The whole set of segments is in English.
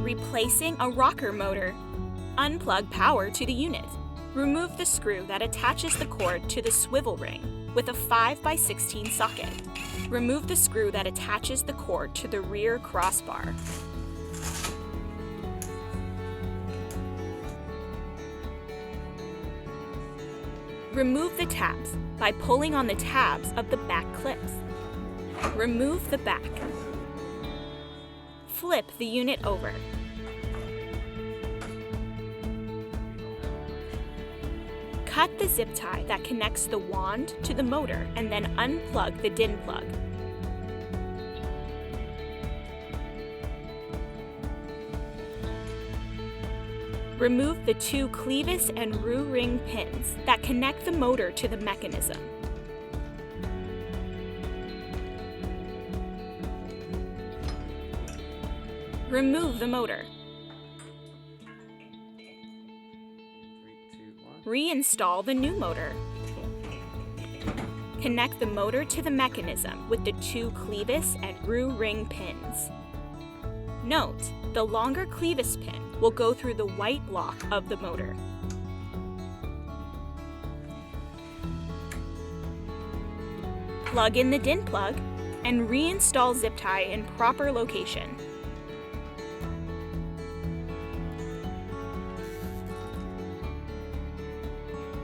Replacing a rocker motor. Unplug power to the unit. Remove the screw that attaches the cord to the swivel ring with a 5x16 socket. Remove the screw that attaches the cord to the rear crossbar. Remove the tabs by pulling on the tabs of the back clips. Remove the back. Flip the unit over. Cut the zip tie that connects the wand to the motor and then unplug the DIN plug. Remove the 2 clevis and roux ring pins that connect the motor to the mechanism. Remove the motor. Reinstall the new motor. Connect the motor to the mechanism with the 2 clevis and roux ring pins. Note, the longer clevis pin will go through the white block of the motor. Plug in the DIN plug and reinstall zip tie in proper location.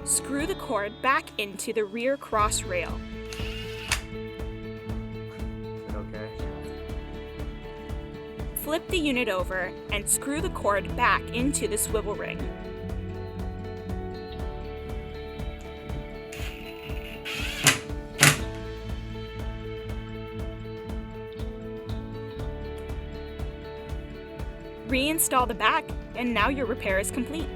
Screw the cord back into the rear cross rail. Okay. Flip the unit over and screw the cord back into the swivel ring. Reinstall the back, and now your repair is complete.